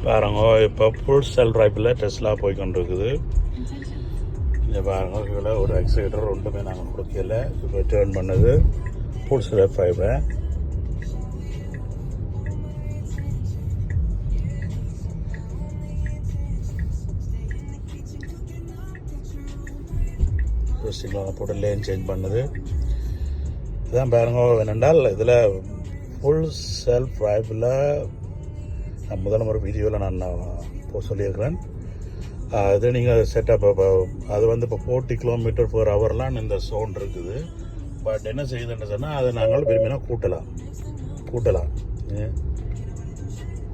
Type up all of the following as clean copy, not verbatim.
பாருங்க இப்போ ஃபுல் செல் டிரைவில் டெஸ்லா போய் கொண்டிருக்குது. இங்கே பாருங்க கீழே ஒரு எக்ஸைட்டர் ஒன்றுமே நாங்கள் கொடுக்கல. இப்போ டேர்ன் பண்ணது ஃபுல் செல் டிரைவை. சிக்னல் போட்டு லேன் சேஞ்ச் பண்ணுது. இதுதான் பாருங்க என்னென்றால் இதில் ஃபுல் செல்ஃப் டிரைவில் முதல்ல ஒரு வீடியோவில் நான் சொல்லியிருக்கிறேன். இது நீங்கள் செட்டப் அது வந்து இப்போ 40 km/h இந்த சோன் இருக்குது. பட் என்ன செய்யுதுன்னு சொன்னால் அதை நாங்கள் விரும்பினா கூட்டலாம்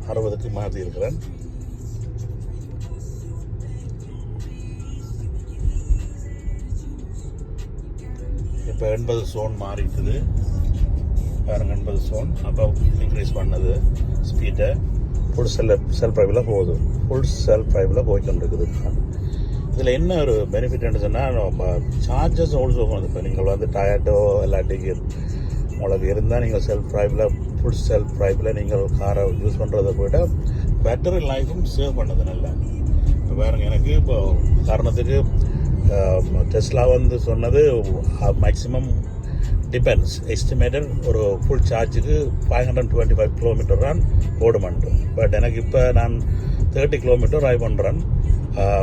60க்கு மாற்றி இருக்கிறேன். இப்போ 80 சோன் மாறிட்டுது பாருங்க. 80 சோன் அப்போ இன்க்ரீஸ் பண்ணது ஸ்பீடை. ஃபுல் செல்ஃப் டிரைவில் போகுது. ஃபுல் செல்ஃப் டிரைவில் போய்கொண்டிருக்குது. இதில் என்ன ஒரு பெனிஃபிட்னு சொன்னால் சார்ஜஸ் ஆல்சோ வந்து இப்போ நீங்கள் வந்து டயர்டோ இல்லாட்டிக்கு உங்களுக்கு இருந்தால் நீங்கள் செல்ஃப் டிரைவில் ஃபுல் செல்ஃப் டிரைவில் நீங்கள் காரை யூஸ் பண்ணுறதை விட பேட்டரி லைஃபும் சேவ் பண்ணது நல்லா. இப்போ பாருங்க எனக்கு இப்போ காரணத்துக்கு டெஸ்லா வந்து சொன்னது மேக்ஸிமம் டிபெண்ட்ஸ் எஸ்டிமேட்டட் ஒரு ஃபுல் சார்ஜுக்கு 525 km தான் ஓடுமன்ட்டு. பட் எனக்கு இப்போ நான் 30 km ட்ரைவ் பண்ணுறேன்.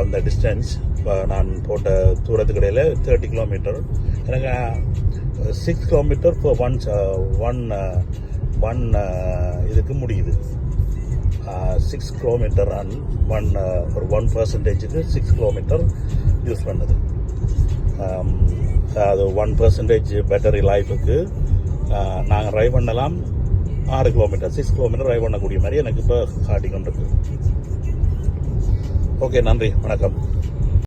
அந்த டிஸ்டன்ஸ் இப்போ நான் போட்ட தூரத்துக்கு இடையில் 30 km எனக்கு 6 km ஒன் இதுக்கு முடியுது. 6 km ரன் ஒரு 1%க்கு 6 km யூஸ் பண்ணுது. அது 1% பேட்டரி லைஃபுக்கு நாங்கள் ட்ரைவ் பண்ணலாம் 6 km 6 km ட்ரைவ் பண்ணக்கூடிய மாதிரி எனக்கு இப்போ காட்டிக்கொண்டிருக்கு. ஓகே, நன்றி, வணக்கம்.